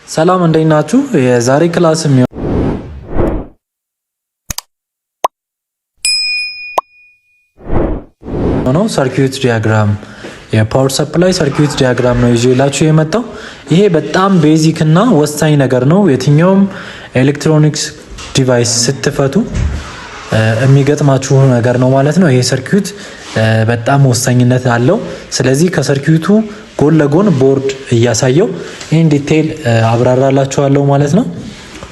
ሰላም እንዴት ናችሁ? የዛሬ ክላስ የሚሆነው ሰርኪዩት ዲያግራም የፓወር ሰፕላይ ሰርኪዩት ዲያግራም ነው ይዤላችሁ የመጣው። ይሄ በጣም ቤዚክ እና ወሳኝ ነገር ነው። የትኛውም ኤሌክትሮኒክስ ዲቫይስ ስትፈቱ የሚገጥማችሁ ነገር ነው ማለት ነው። ይሄ ሰርኪዩት በጣም ወሳኝነት አለው። ስለዚህ ከሰርኪዩቱ ጎን ለጎን ቦርድ እያሳየው ኢን ዲቴል አብራራላችኋለሁ ማለት ነው።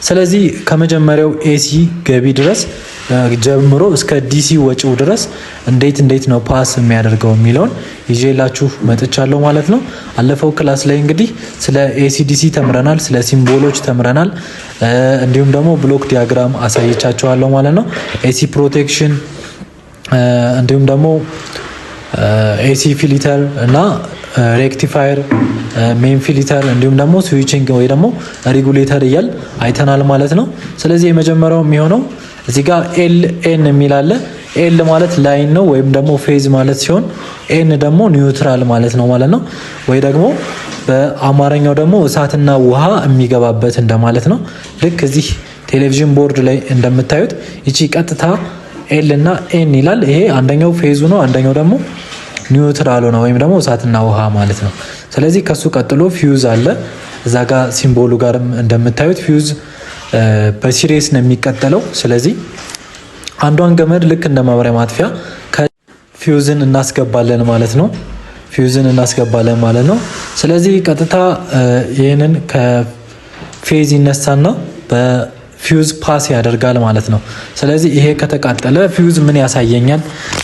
ስለዚህ ከመጀመሪያው ኤሲ ገቢ ድረስ ጀምሮ እስከ ዲሲ ወጪው ድረስ እንዴት ነው ፓስ የሚያደርገው የሚለውን ይዤላችሁ መጥቻለሁ ማለት ነው። አለፈው ክላስ ላይ እንግዲህ ስለ ኤሲዲሲ ተምረናል፣ ስለ ሲምቦሎች ተምረናል፣ እንዲሁም ደግሞ ብሎክ ዲያግራም አሳይቻችኋለሁ ማለት ነው። ኤሲ ፕሮቴክሽን እንዲሁም ደግሞ ኤሲ ፊልተር እና ሬክቲፋየር ሜን ፊልተር እንዲሁም ደግሞ ስዊቺንግ ወይ ደግሞ ሬጉሌተር እያል አይተናል ማለት ነው። ስለዚህ የመጀመሪያው የሚሆነው እዚህ ጋር ኤን የሚል አለ። ኤል ማለት ላይን ነው ወይም ደግሞ ፌዝ ማለት ሲሆን ኤን ደግሞ ኒውትራል ማለት ነው ማለት ነው። ወይ ደግሞ በአማርኛው ደግሞ እሳትና ውሃ የሚገባበት እንደማለት ነው። ልክ እዚህ ቴሌቪዥን ቦርድ ላይ እንደምታዩት ይቺ ቀጥታ ኤል እና ኤን ይላል። ይሄ አንደኛው ፌዙ ነው፣ አንደኛው ደግሞ ኒውትራሉ ነው ወይም ደግሞ እሳትና ውሃ ማለት ነው። ስለዚህ ከሱ ቀጥሎ ፊውዝ አለ። እዛ ጋር ሲምቦሉ ጋርም እንደምታዩት ፊውዝ በሲሪየስ ነው የሚቀጠለው። ስለዚህ አንዷን ገመድ ልክ እንደ ማብሪያ ማጥፊያ ከፊውዝን እናስገባለን ማለት ነው። ፊውዝን እናስገባለን ማለት ነው። ስለዚህ ቀጥታ ይህንን ከፌዝ ይነሳና በፊውዝ ፓስ ያደርጋል ማለት ነው። ስለዚህ ይሄ ከተቃጠለ ፊውዝ ምን ያሳየኛል፣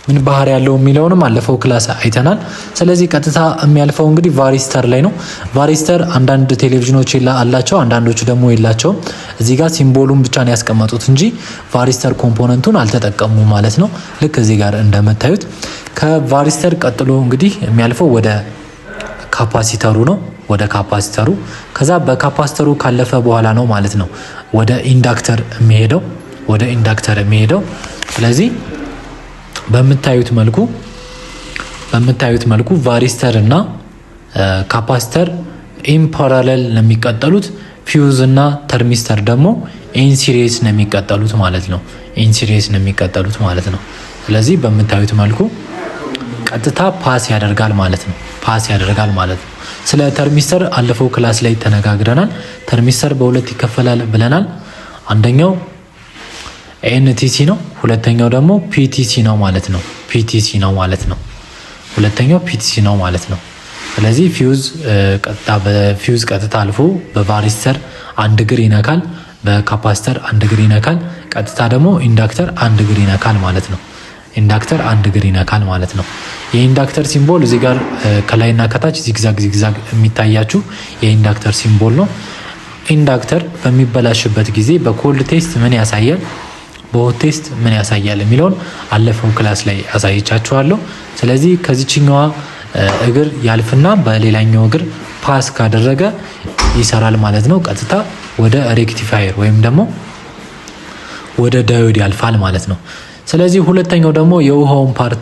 ምን ባህሪ ያለው የሚለውንም አለፈው ክላስ አይተናል። ስለዚህ ቀጥታ የሚያልፈው እንግዲህ ቫሪስተር ላይ ነው። ቫሪስተር አንዳንድ ቴሌቪዥኖች አላቸው፣ አንዳንዶቹ ደግሞ የላቸውም። እዚህ ጋር ሲምቦሉን ብቻ ነው ያስቀመጡት እንጂ ቫሪስተር ኮምፖነንቱን አልተጠቀሙ ማለት ነው። ልክ እዚህ ጋር እንደምታዩት ከቫሪስተር ቀጥሎ እንግዲህ የሚያልፈው ወደ ካፓሲተሩ ነው። ወደ ካፓሲተሩ ከዛ በካፓሲተሩ ካለፈ በኋላ ነው ማለት ነው ወደ ኢንዳክተር የሚሄደው። ስለዚህ በምታዩት መልኩ ቫሪስተር እና ካፓሲተር ኢን ፓራሌል ነው የሚቀጠሉት። ፊውዝ እና ተርሚስተር ደግሞ ኢን ሲሪየስ ነው የሚቀጠሉት ማለት ነው። ስለዚህ በምታዩት መልኩ ቀጥታ ፓስ ያደርጋል ማለት ነው። ስለ ተርሚስተር አለፈው ክላስ ላይ ተነጋግረናል። ተርሚስተር በሁለት ይከፈላል ብለናል። አንደኛው ኤንቲሲ ነው፣ ሁለተኛው ደግሞ ፒቲሲ ነው ማለት ነው። ስለዚህ ፊውዝ ቀጥታ አልፎ በቫሪስተር አንድ እግር ይነካል፣ በካፓሲተር አንድ እግር ይነካል። ቀጥታ ደግሞ ኢንዳክተር አንድ እግር ይነካል ማለት ነው። የኢንዳክተር ሲምቦል እዚህ ጋር ከላይና ከታች ዚግዛግ የሚታያችሁ የኢንዳክተር ሲምቦል ነው። ኢንዳክተር በሚበላሽበት ጊዜ በኮልድ ቴስት ምን ያሳያል፣ በሆት ቴስት ምን ያሳያል የሚለውን አለፈው ክላስ ላይ አሳይቻችኋለሁ። ስለዚህ ከዚችኛዋ እግር ያልፍና በሌላኛው እግር ፓስ ካደረገ ይሰራል ማለት ነው። ቀጥታ ወደ ሬክቲፋየር ወይም ደግሞ ወደ ዳዮድ ያልፋል ማለት ነው። ስለዚህ ሁለተኛው ደግሞ የውሃውን ፓርት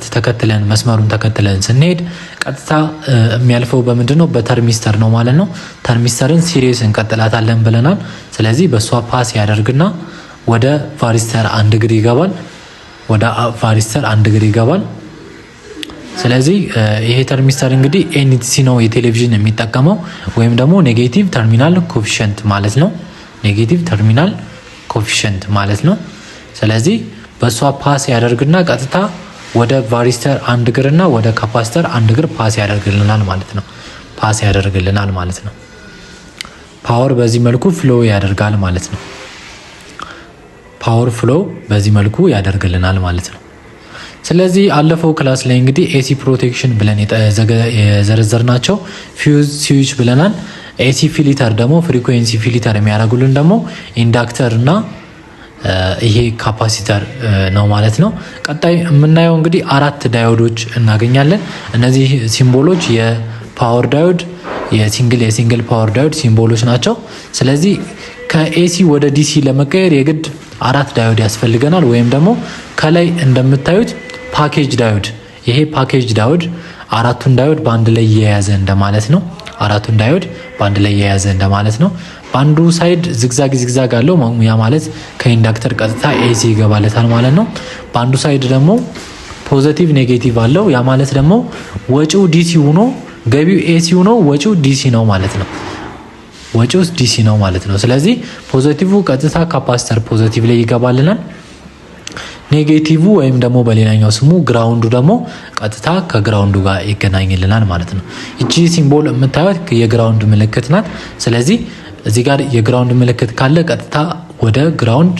መስመሩን ተከትለን ስንሄድ ቀጥታ የሚያልፈው በምንድነው? በተርሚስተር ነው ማለት ነው። ተርሚስተርን ሲሪየስ እንቀጥላታለን ብለናል። ስለዚህ በሷ ፓስ ያደርግና ወደ ቫሪስተር አንድ እግር ይገባል። ስለዚህ ይሄ ተርሚስተር እንግዲህ ኤንቲሲ ነው የቴሌቪዥን የሚጠቀመው ወይም ደግሞ ኔጌቲቭ ተርሚናል ኮፊሸንት ማለት ነው። ስለዚህ በሷ ፓስ ያደርግና ቀጥታ ወደ ቫሪስተር አንድ እግርና ወደ ካፓሲተር አንድ እግር ፓስ ያደርግልናል ማለት ነው። ፓወር በዚህ መልኩ ፍሎ ያደርጋል ማለት ነው። ስለዚህ አለፈው ክላስ ላይ እንግዲህ ኤሲ ፕሮቴክሽን ብለን የዘረዘርናቸው ፊውዝ፣ ስዊች ብለናል። ኤሲ ፊልተር ደግሞ ፍሪኩዌንሲ ፊልተር የሚያደርጉልን ደግሞ ኢንዳክተር እና ይሄ ካፓሲተር ነው ማለት ነው። ቀጣይ የምናየው እንግዲህ 4 ዳዮዶች እናገኛለን። እነዚህ ሲምቦሎች የፓወር ዳዮድ የሲንግል ፓወር ዳዮድ ሲምቦሎች ናቸው። ስለዚህ ከኤሲ ወደ ዲሲ ለመቀየር የግድ 4 ዳዮድ ያስፈልገናል። ወይም ደግሞ ከላይ እንደምታዩት ፓኬጅ ዳዮድ፣ ይሄ ፓኬጅ ዳዮድ አራቱን ዳዮድ በአንድ ላይ የያዘ እንደማለት ነው። አራቱን ዳዮድ በአንድ ላይ የያዘ እንደማለት ነው። በአንዱ ሳይድ ዝግዛግ አለው። ያ ማለት ከኢንዳክተር ቀጥታ ኤሲ ይገባለታል ማለት ነው። በአንዱ ሳይድ ደግሞ ፖዚቲቭ ኔጌቲቭ አለው። ያ ማለት ደግሞ ወጪው ዲሲ ሆኖ ገቢው ኤሲ ሆኖ ወጪው ዲሲ ነው ማለት ነው። ወጪው ዲሲ ነው ማለት ነው። ስለዚህ ፖዚቲቭ ቀጥታ ካፓሲተር ፖዚቲቭ ላይ ይገባልናል። ኔጌቲቭ ወይም ደግሞ በሌላኛው ስሙ ግራውንዱ ደግሞ ቀጥታ ከግራውንዱ ጋር ይገናኝልናል ማለት ነው። እቺ ሲምቦል የምታዩት የግራውንድ ምልክት ናት። ስለዚህ እዚህ ጋር የግራውንድ ምልክት ካለ ቀጥታ ወደ ግራውንድ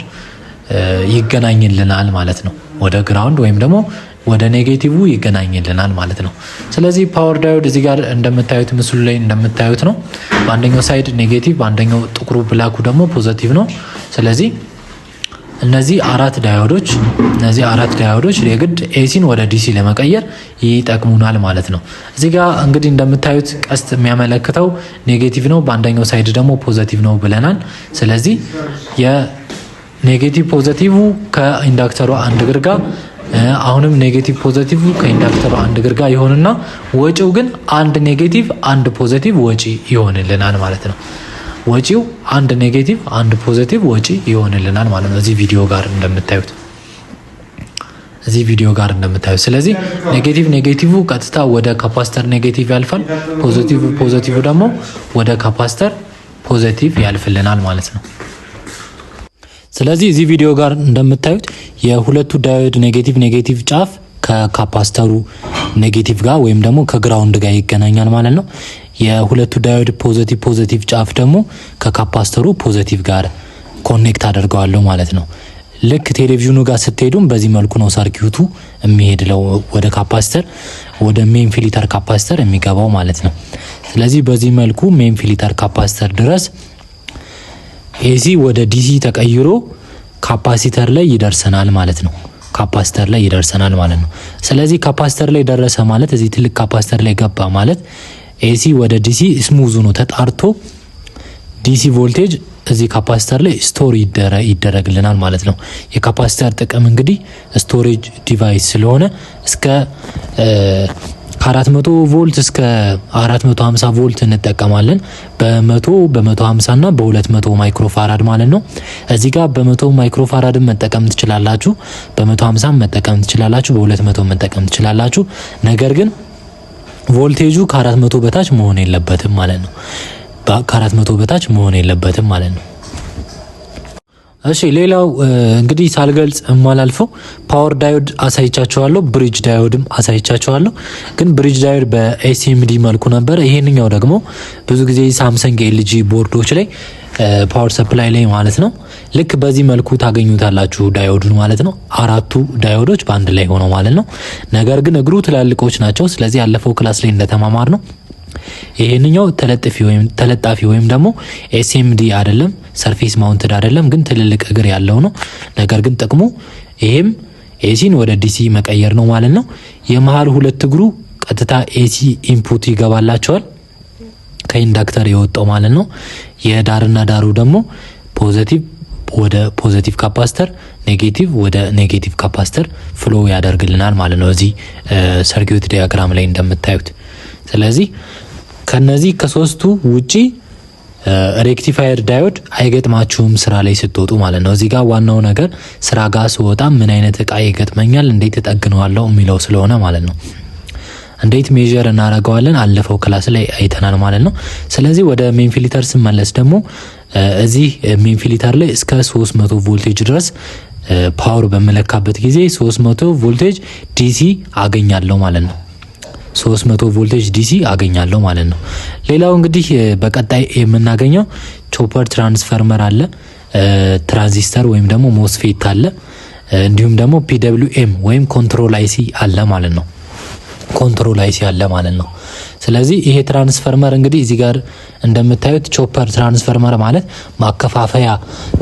ይገናኝልናል ማለት ነው። ወደ ግራውንድ ወይም ደግሞ ወደ ኔጌቲቭ ይገናኝልናል ማለት ነው። ስለዚህ ፓወር ዳዮድ እዚህ ጋር እንደምታዩት ምስሉ ላይ እንደምታዩት ነው። በአንደኛው ሳይድ ኔጌቲቭ፣ በአንደኛው ጥቁሩ ብላኩ ደግሞ ፖዚቲቭ ነው። ስለዚህ እነዚህ አራት ዳዮዶች የግድ ኤሲን ወደ ዲሲ ለመቀየር ይጠቅሙናል ማለት ነው። እዚህ ጋር እንግዲህ እንደምታዩት ቀስት የሚያመለክተው ኔጌቲቭ ነው፣ በአንደኛው ሳይድ ደግሞ ፖዚቲቭ ነው ብለናል። ስለዚህ የኔጌቲቭ ፖዚቲቭ ከኢንዳክተሩ አንድ እግር ጋር አሁንም ኔጌቲቭ ፖዚቲቭ ከኢንዳክተሩ አንድ እግር ጋር ይሆንና ወጪው ግን አንድ ኔጌቲቭ አንድ ፖዚቲቭ ወጪ ይሆንልናል ማለት ነው። ወጪው አንድ ኔጌቲቭ አንድ ፖዚቲቭ ወጪ ይሆንልናል ማለት ነው። እዚህ ቪዲዮ ጋር እንደምታዩት ስለዚህ ኔጌቲቭ ቀጥታ ወደ ካፓሲተር ኔጌቲቭ ያልፋል። ፖዚቲቭ ደግሞ ወደ ካፓሲተር ፖዚቲቭ ያልፍልናል ማለት ነው። ስለዚህ እዚህ ቪዲዮ ጋር እንደምታዩት የሁለቱ ዳዮድ ኔጌቲቭ ጫፍ ከካፓስተሩ ኔጌቲቭ ጋር ወይም ደግሞ ከግራውንድ ጋር ይገናኛል ማለት ነው። የሁለቱ ዳዮድ ፖዚቲቭ ጫፍ ደግሞ ከካፓስተሩ ፖዚቲቭ ጋር ኮኔክት አድርገዋለሁ ማለት ነው። ልክ ቴሌቪዥኑ ጋር ስትሄዱም በዚህ መልኩ ነው ሰርኪዩቱ የሚሄድለው ወደ ካፓስተር ወደ ሜን ፊልተር ካፓስተር የሚገባው ማለት ነው። ስለዚህ በዚህ መልኩ ሜን ፊልተር ካፓስተር ድረስ ኤሲ ወደ ዲሲ ተቀይሮ ካፓሲተር ላይ ይደርሰናል ማለት ነው። ስለዚህ ካፓሲተር ላይ ደረሰ ማለት እዚህ ትልቅ ካፓሲተር ላይ ገባ ማለት ኤሲ ወደ ዲሲ ስሙዝ ነው ተጣርቶ ዲሲ ቮልቴጅ እዚህ ካፓሲተር ላይ ስቶር ይደረግልናል ማለት ነው። የካፓሲተር ጥቅም እንግዲህ ስቶሬጅ ዲቫይስ ስለሆነ እስከ ከ400 ቮልት እስከ 450 ቮልት እንጠቀማለን። በ150 እና በ200 ማይክሮፋራድ ማለት ነው። እዚህ ጋር በ100 ማይክሮፋራድ መጠቀም ትችላላችሁ፣ በ150 መጠቀም ትችላላችሁ፣ በ200 መጠቀም ትችላላችሁ። ነገር ግን ቮልቴጁ ከ400 በታች መሆን የለበትም ማለት ነው። ከ400 በታች መሆን የለበትም ማለት ነው። እሺ ሌላው እንግዲህ ሳልገልጽ የማላልፈው ፓወር ዳዮድ አሳይቻችኋለሁ፣ ብሪጅ ዳዮድም አሳይቻችኋለሁ። ግን ብሪጅ ዳዮድ በኤስኤምዲ መልኩ ነበር። ይሄንኛው ደግሞ ብዙ ጊዜ ሳምሰንግ ኤልጂ ቦርዶች ላይ ፓወር ሰፕላይ ላይ ማለት ነው ልክ በዚህ መልኩ ታገኙታላችሁ ዳዮዱን ማለት ነው። አራቱ ዳዮዶች በአንድ ላይ ሆነው ማለት ነው። ነገር ግን እግሩ ትላልቆች ናቸው። ስለዚህ ያለፈው ክላስ ላይ እንደተማማር ነው ይሄንኛው ተለጣፊ ወይም ደግሞ ኤስኤምዲ አይደለም፣ ሰርፌስ ማውንትድ አይደለም፣ ግን ትልልቅ እግር ያለው ነው። ነገር ግን ጥቅሙ ይሄም ኤሲን ወደ ዲሲ መቀየር ነው ማለት ነው። የመሃል ሁለት እግሩ ቀጥታ ኤሲ ኢንፑት ይገባላቸዋል ከኢንዳክተር የወጣው ማለት ነው። የዳርና ዳሩ ደግሞ ፖዚቲቭ ወደ ፖዚቲቭ ካፓስተር፣ ኔጌቲቭ ወደ ኔጌቲቭ ካፓስተር ፍሎ ያደርግልናል ማለት ነው እዚህ ሰርኪዩት ዲያግራም ላይ እንደምታዩት። ስለዚህ ከነዚህ ከሶስቱ ውጪ ሬክቲፋየር ዳዮድ አይገጥማችሁም ስራ ላይ ስትወጡ ማለት ነው። እዚህ ጋር ዋናው ነገር ስራ ጋር ስወጣ ምን አይነት እቃ ይገጥመኛል፣ እንዴት ተጠግነዋለሁ የሚለው ስለሆነ ማለት ነው። እንዴት ሜዠር እናደርገዋለን አለፈው ክላስ ላይ አይተናል ማለት ነው። ስለዚህ ወደ ሜን ፊልተር ስመለስ ደግሞ እዚህ ሜን ፊልተር ላይ እስከ 300 ቮልቴጅ ድረስ ፓወር በመለካበት ጊዜ 300 ቮልቴጅ ዲሲ አገኛለሁ ማለት ነው። 300 ቮልቴጅ ዲሲ አገኛለሁ ማለት ነው። ሌላው እንግዲህ በቀጣይ የምናገኘው ቾፐር ትራንስፈርመር አለ፣ ትራንዚስተር ወይም ደግሞ ሞስፌት አለ፣ እንዲሁም ደግሞ ፒደብሊውኤም ወይም ኮንትሮል አይሲ አለ ማለት ነው። ስለዚህ ይሄ ትራንስፈርመር እንግዲህ እዚህ ጋር እንደምታዩት ቾፐር ትራንስፈርመር ማለት ማከፋፈያ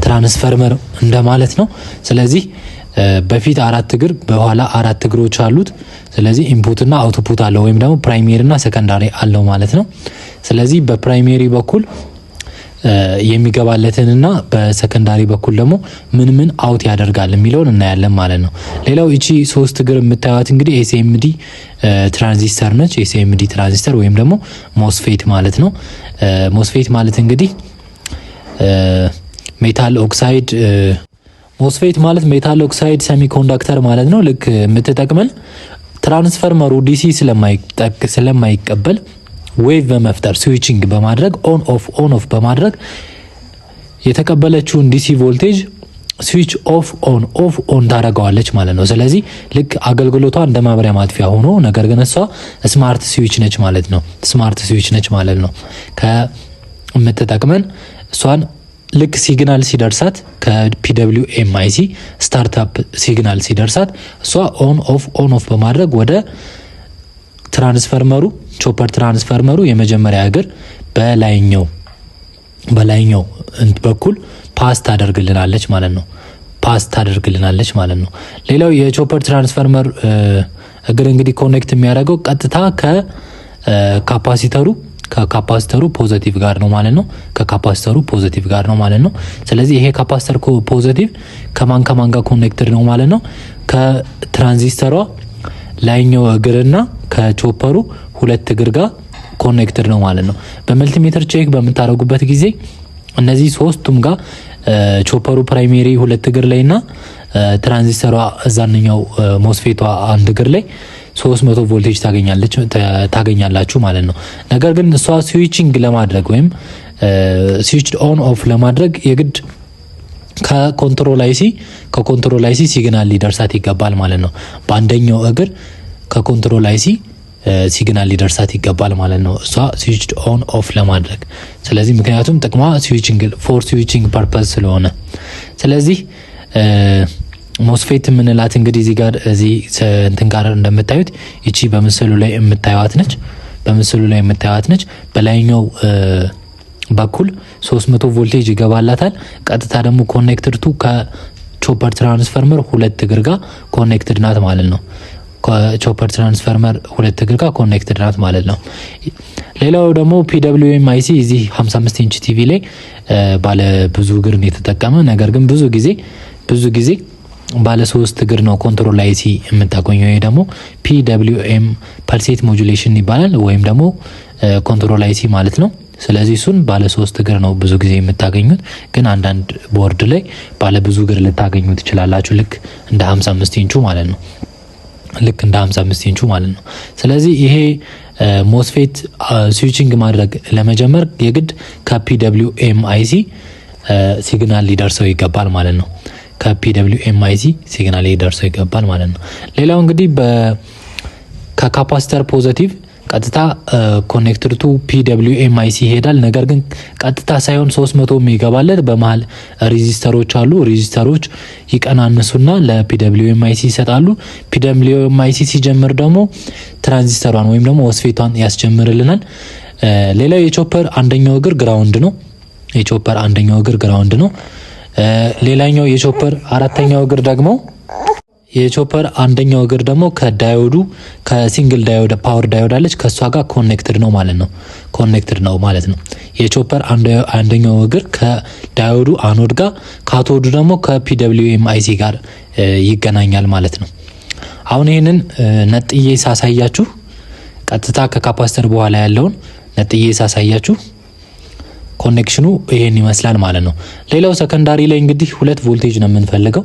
ትራንስፈርመር እንደማለት ነው። ስለዚህ በፊት አራት እግር በኋላ አራት እግሮች አሉት። ስለዚህ ኢንፑት እና አውትፑት አለው ወይም ደግሞ ፕራይሜሪ እና ሰከንዳሪ አለው ማለት ነው። ስለዚህ በፕራይሜሪ በኩል የሚገባለትንና በሰከንዳሪ በኩል ደግሞ ምን አውት ያደርጋል የሚለውን እናያለን ማለት ነው። ሌላው እቺ 3 እግር የምታዩት እንግዲህ ኤስኤምዲ ትራንዚስተር ነች። ኤስኤምዲ ትራንዚስተር ወይም ደግሞ ሞስፌት ማለት ነው። ሞስፌት ማለት እንግዲህ ሜታል ኦክሳይድ ሞስፌት ማለት ሜታል ኦክሳይድ ሰሚኮንዳክተር ማለት ነው። ልክ የምትጠቅመን ትራንስፈርመሩ ዲሲ ስለማይቀበል ዌቭ በመፍጠር ስዊቺንግ በማድረግ ኦን ኦፍ በማድረግ የተቀበለችውን ዲሲ ቮልቴጅ ስዊች ኦን ታደርገዋለች ማለት ነው። ስለዚህ ልክ አገልግሎቷ እንደ ማብሪያ ማጥፊያ ሆኖ ነገር ግን እሷ ስማርት ስዊች ነች ማለት ነው። ስማርት ስዊች ነች ማለት ነው። ከምትጠቅመን እሷን ልክ ሲግናል ሲደርሳት ከፒደብሊውኤም አይሲ ስታርታፕ ሲግናል ሲደርሳት እሷ ኦን ኦፍ በማድረግ ወደ ትራንስፈርመሩ ቾፐር ትራንስፈርመሩ የመጀመሪያ እግር በላይኛው በኩል ፓስ ታደርግልናለች ማለት ነው። ሌላው የቾፐር ትራንስፈርመር እግር እንግዲህ ኮኔክት የሚያደርገው ቀጥታ ከካፓሲተሩ ፖዚቲቭ ጋር ነው ማለት ነው። ስለዚህ ይሄ ካፓሲተር ፖዚቲቭ ከማን ጋር ኮኔክትድ ነው ማለት ነው? ከትራንዚስተሯ ላይኛው እግርና ከቾፐሩ 2 እግር ጋር ኮኔክትድ ነው ማለት ነው። በመልቲሜትር ቼክ በምታደርጉበት ጊዜ እነዚህ ሶስቱም ጋር ቾፐሩ ፕራይሜሪ 2 እግር ላይና ትራንዚስተሯ እዛኛው ሞስፌቷ 1 እግር ላይ 300 ቮልቴጅ ታገኛላችሁ ማለት ነው። ነገር ግን እሷ ስዊቺንግ ለማድረግ ወይም ስዊች ኦን ኦፍ ለማድረግ የግድ ከኮንትሮል አይሲ ሲግናል ሊደርሳት ይገባል ማለት ነው። በአንደኛው እግር ከኮንትሮል አይሲ ሲግናል ሊደርሳት ይገባል ማለት ነው እሷ ስዊች ኦን ኦፍ ለማድረግ። ስለዚህ ምክንያቱም ጥቅሟ ስዊቺንግ ፐርፐዝ ስለሆነ ስለዚህ ሞስፌት የምንላት እንግዲህ እዚህ እንትን ጋር እንደምታዩት እቺ በምስሉ ላይ የምታዩት ነች። በላይኛው በኩል 300 ቮልቴጅ ይገባላታል። ቀጥታ ደግሞ ኮኔክትድ ቱ ከቾፐር ትራንስፈርመር 2 እግር ጋር ኮኔክትድ ናት ማለት ነው። ከቾፐር ትራንስፈርመር 2 እግር ጋር ኮኔክትድ ናት ማለት ነው። ሌላው ደግሞ ፒደብሊውኤም አይሲ እዚህ 55 ኢንች ቲቪ ላይ ባለ ብዙ እግር ነው የተጠቀመ። ነገር ግን ብዙ ጊዜ ባለ 3 እግር ነው ኮንትሮል አይሲ የምታገኘው። ይሄ ደግሞ ፒደብሊውኤም ፐልሴት ሞጁሌሽን ይባላል ወይም ደግሞ ኮንትሮል አይሲ ማለት ነው። ስለዚህ እሱን ባለ 3 እግር ነው ብዙ ጊዜ የምታገኙት። ግን አንዳንድ ቦርድ ላይ ባለ ብዙ እግር ልታገኙ ትችላላችሁ። ልክ እንደ 55 ኢንቹ ማለት ነው። ስለዚህ ይሄ ሞስፌት ስዊቺንግ ማድረግ ለመጀመር የግድ ከፒደብሊውኤም አይሲ ሲግናል ሊደርሰው ይገባል ማለት ነው። ሌላው እንግዲህ ከካፓሲተር ፖዚቲቭ ቀጥታ ኮኔክትድ ቱ ፒደብሊውኤም አይሲ ይሄዳል። ነገር ግን ቀጥታ ሳይሆን 300 የሚገባለት በመሃል ሬዚስተሮች አሉ። ሬዚስተሮች ይቀናንሱና ለፒደብሊውኤም አይሲ ይሰጣሉ። ፒደብሊውኤም አይሲ ሲጀምር ደግሞ ትራንዚስተሯን ወይም ደግሞ ሞስፌቷን ያስጀምርልናል። ሌላው የቾፐር አንደኛው እግር ግራውንድ ነው። ሌላኛው የቾፐር አንደኛው እግር ደግሞ ከሲንግል ዳዮድ ፓወር ዳዮድ አለች ከሷ ጋር ኮኔክትድ ነው ማለት ነው። የቾፐር አንደኛው እግር ከዳዮዱ አኖድ ጋር ካቶዱ ደግሞ ከፒደብሊውኤም አይሲ ጋር ይገናኛል ማለት ነው። አሁን ይሄንን ነጥዬ ሳሳያችሁ ቀጥታ ከካፓሲተር በኋላ ያለውን ነጥዬ ሳሳያችሁ ኮኔክሽኑ ይሄን ይመስላል ማለት ነው። ሌላው ሰከንዳሪ ላይ እንግዲህ 2 ቮልቴጅ ነው የምንፈልገው።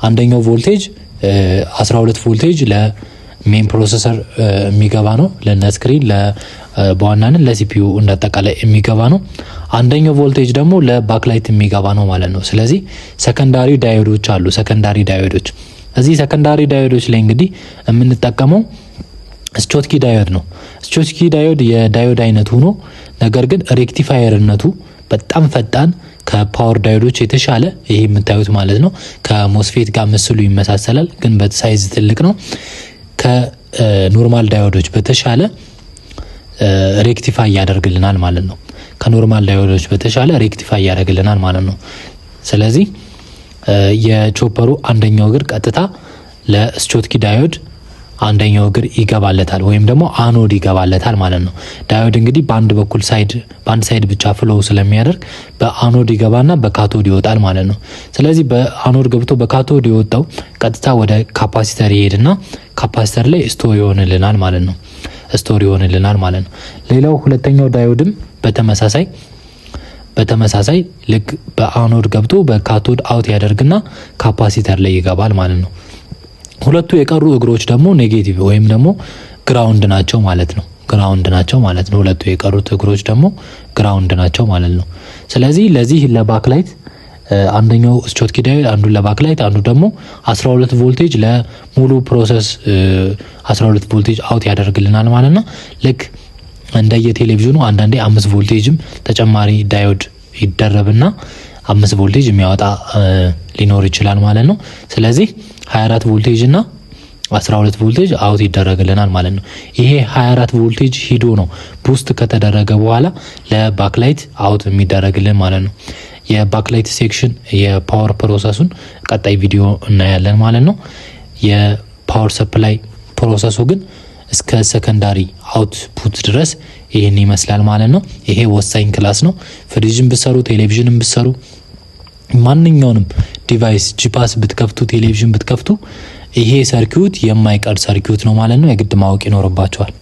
አንደኛው ቮልቴጅ 12 ቮልቴጅ ለሜን ፕሮሰሰር የሚገባ ነው፣ ለነስክሪን በዋናነት ለሲፒዩ እንዳጠቃላይ የሚገባ ነው። አንደኛው ቮልቴጅ ደግሞ ለባክላይት የሚገባ ነው ማለት ነው። ስለዚህ ሰከንዳሪ ዳዮዶች አሉ። እዚህ ሰከንዳሪ ዳዮዶች ላይ እንግዲህ የምንጠቀመው ስቾትኪ ዳዮድ ነው። ስቾትኪ ዳዮድ የዳዮድ አይነት ሆኖ ነገር ግን ሬክቲፋየርነቱ በጣም ፈጣን ከፓወር ዳዮዶች የተሻለ ይሄ የምታዩት ማለት ነው። ከሞስፌት ጋር ምስሉ ይመሳሰላል ግን በሳይዝ ትልቅ ነው። ከኖርማል ዳዮዶች በተሻለ ሬክቲፋይ ያደርግልናል ማለት ነው። ስለዚህ የቾፐሩ አንደኛው እግር ቀጥታ ለስቾትኪ ዳዮድ አንደኛው እግር ይገባለታል ወይም ደግሞ አኖድ ይገባለታል ማለት ነው። ዳዮድ እንግዲህ በአንድ ሳይድ ብቻ ፍሎው ስለሚያደርግ በአኖድ ይገባና በካቶድ ይወጣል ማለት ነው። ስለዚህ በአኖድ ገብቶ በካቶድ የወጣው ቀጥታ ወደ ካፓሲተር ይሄድና ካፓሲተር ላይ ስቶር ይሆንልናል ማለት ነው። ሌላው ሁለተኛው ዳዮድም በተመሳሳይ ልክ በአኖድ ገብቶ በካቶድ አውት ያደርግና ካፓሲተር ላይ ይገባል ማለት ነው። ሁለቱ የቀሩ እግሮች ደግሞ ኔጌቲቭ ወይም ደግሞ ግራውንድ ናቸው ማለት ነው። ሁለቱ የቀሩት እግሮች ደግሞ ግራውንድ ናቸው ማለት ነው። ስለዚህ ለዚህ ለባክላይት አንደኛው ስቾትኪ ዳዮድ አንዱ ለባክላይት አንዱ ደግሞ 12 ቮልቴጅ ለሙሉ ፕሮሰስ 12 ቮልቴጅ አውት ያደርግልናል ማለት ነው። ልክ እንደየ ቴሌቪዥኑ አንዳንዴ 5 ቮልቴጅም ተጨማሪ ዳዮድ ይደረብና 5 ቮልቴጅ የሚያወጣ ሊኖር ይችላል ማለት ነው። ስለዚህ 24 ቮልቴጅ እና 12 ቮልቴጅ አውት ይደረግልናል ማለት ነው። ይሄ 24 ቮልቴጅ ሂዶ ነው ቡስት ከተደረገ በኋላ ለባክላይት አውት የሚደረግልን ማለት ነው። የባክላይት ሴክሽን የፓወር ፕሮሰሱን ቀጣይ ቪዲዮ እናያለን ማለት ነው። የፓወር ሰፕላይ ፕሮሰሱ ግን እስከ ሰከንዳሪ አውትፑት ድረስ ይሄን ይመስላል ማለት ነው። ይሄ ወሳኝ ክላስ ነው። ፍሪጅን ብትሰሩ፣ ቴሌቪዥንን ብትሰሩ፣ ማንኛውንም ዲቫይስ ጂፓስ ብትከፍቱ፣ ቴሌቪዥን ብትከፍቱ ይሄ ሰርኪዩት የማይቀር ሰርኪዩት ነው ማለት ነው። የግድ ማወቅ ይኖርባቸዋል።